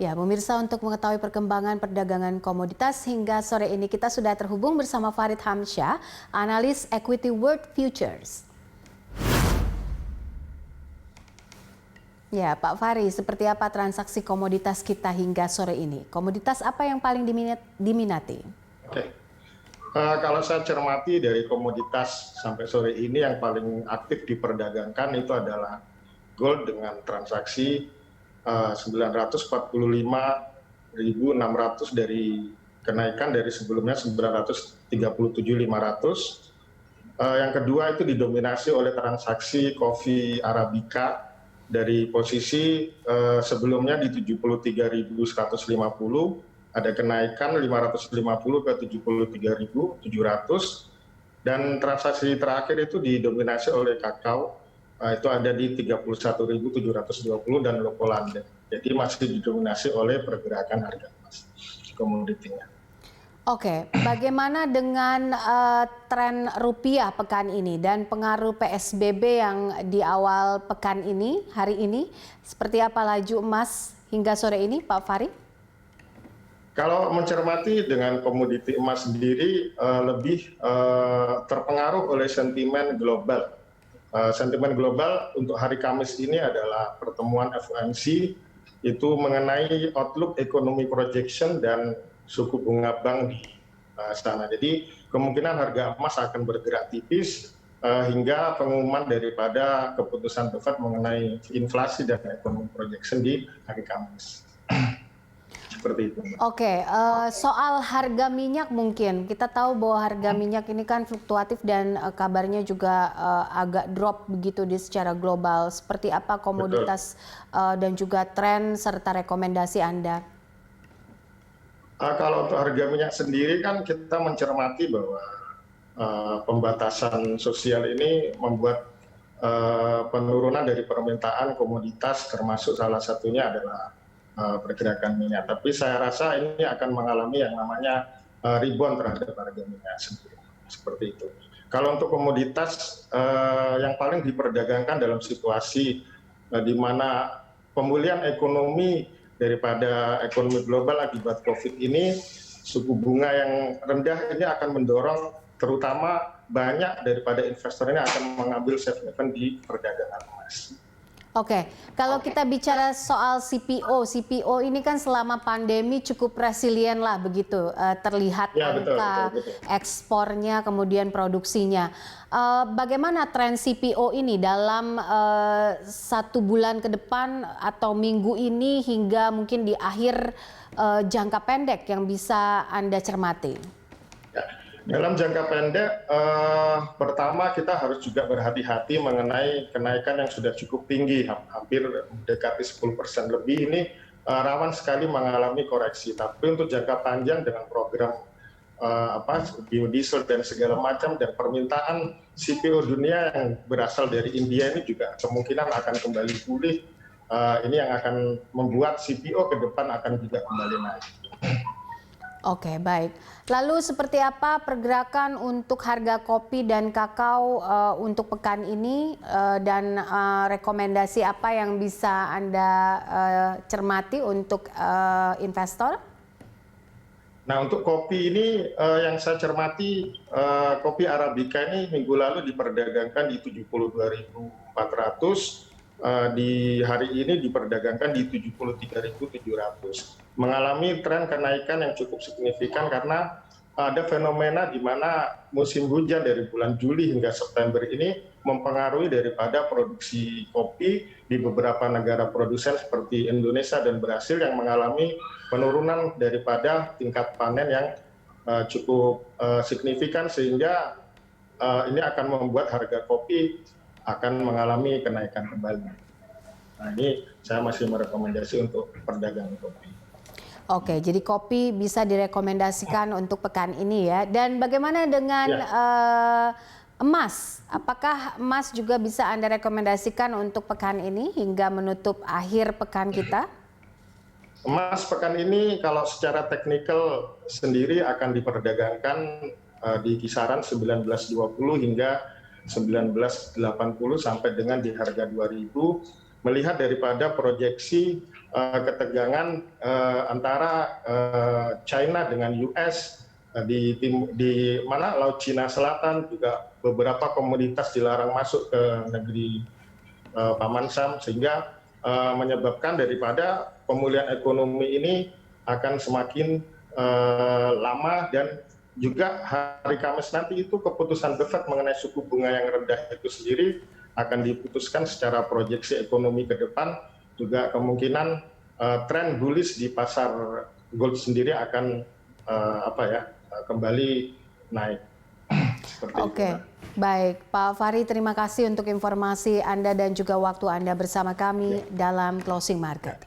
Ya, pemirsa, untuk mengetahui perkembangan perdagangan komoditas hingga sore ini kita sudah terhubung bersama Farid Hamsyah, analis Equity World Futures. Ya, Pak Farid, seperti apa transaksi komoditas kita hingga sore ini? Komoditas apa yang paling diminati? Oke. Kalau saya cermati dari komoditas sampai sore ini yang paling aktif diperdagangkan itu adalah gold dengan transaksi 945.600 dari kenaikan dari sebelumnya 937.500. Yang kedua itu didominasi oleh transaksi kopi Arabica dari posisi sebelumnya di 73.150, ada kenaikan 550 ke 73.700, dan transaksi terakhir itu didominasi oleh kakao, itu ada di 31.720 dan Lokolanda. Jadi masih didominasi oleh pergerakan harga emas komoditinya. Oke, bagaimana dengan tren rupiah pekan ini dan pengaruh PSBB yang di awal pekan ini, hari ini? Seperti apa laju emas hingga sore ini, Pak Farid? Kalau mencermati dengan komoditi emas sendiri lebih terpengaruh oleh sentimen global. Sentimen global untuk hari Kamis ini adalah pertemuan FOMC itu mengenai outlook ekonomi projection dan suku bunga bank di sana. Jadi kemungkinan harga emas akan bergerak tipis hingga pengumuman daripada keputusan The Fed mengenai inflasi dan ekonomi projection di hari Kamis. Seperti itu. Oke, soal harga minyak mungkin. Kita tahu bahwa harga minyak ini kan fluktuatif dan kabarnya juga agak drop begitu di secara global. Seperti apa komoditas dan juga tren serta rekomendasi Anda? Kalau untuk harga minyak sendiri kan kita mencermati bahwa pembatasan sosial ini membuat penurunan dari permintaan komoditas, termasuk salah satunya adalah pergerakan minyak. Tapi saya rasa ini akan mengalami yang namanya rebound terhadap harga minyak sendiri. Seperti itu. Kalau untuk komoditas yang paling diperdagangkan dalam situasi di mana pemulihan ekonomi daripada ekonomi global akibat COVID ini, suku bunga yang rendah ini akan mendorong terutama banyak daripada investor ini akan mengambil safe haven di perdagangan emas. Oke, kalau kita bicara soal CPO ini kan selama pandemi cukup resilient lah begitu, terlihat Ya, angka betul. ekspornya kemudian produksinya. Bagaimana tren CPO ini dalam 1 bulan ke depan atau minggu ini hingga mungkin di akhir jangka pendek yang bisa Anda cermati? Dalam jangka pendek, pertama kita harus juga berhati-hati mengenai kenaikan yang sudah cukup tinggi, hampir mendekati 10% lebih ini rawan sekali mengalami koreksi. Tapi untuk jangka panjang dengan program biodiesel dan segala macam dan permintaan CPO dunia yang berasal dari India ini juga kemungkinan akan kembali pulih. Ini yang akan membuat CPO ke depan akan juga kembali naik. Oke, baik. Lalu seperti apa pergerakan untuk harga kopi dan kakao untuk pekan ini dan rekomendasi apa yang bisa Anda cermati untuk investor? Nah, untuk kopi ini yang saya cermati, kopi Arabica ini minggu lalu diperdagangkan di 72.400, di hari ini diperdagangkan di 73.700, mengalami tren kenaikan yang cukup signifikan karena ada fenomena di mana musim hujan dari bulan Juli hingga September ini mempengaruhi daripada produksi kopi di beberapa negara produsen seperti Indonesia dan Brasil yang mengalami penurunan daripada tingkat panen yang cukup signifikan, sehingga ini akan membuat harga kopi akan mengalami kenaikan kembali. Nah, ini saya masih merekomendasi untuk perdagangan kopi. Oke, jadi kopi bisa direkomendasikan untuk pekan ini ya. Dan bagaimana dengan emas? Apakah emas juga bisa Anda rekomendasikan untuk pekan ini hingga menutup akhir pekan kita? Emas pekan ini kalau secara teknikal sendiri akan diperdagangkan di kisaran 1920 hingga 1980 sampai dengan di harga 2000, melihat daripada proyeksi ketegangan antara China dengan US di mana Laut Cina Selatan, juga beberapa komoditas dilarang masuk ke negeri Paman Sam, sehingga menyebabkan daripada pemulihan ekonomi ini akan semakin lama. Dan juga hari Kamis nanti itu keputusan The Fed mengenai suku bunga yang rendah itu sendiri akan diputuskan secara proyeksi ekonomi ke depan. Juga kemungkinan tren bullish di pasar gold sendiri akan kembali naik. Oke, baik Pak Fahri, terima kasih untuk informasi Anda dan juga waktu Anda bersama kami dalam Closing Market.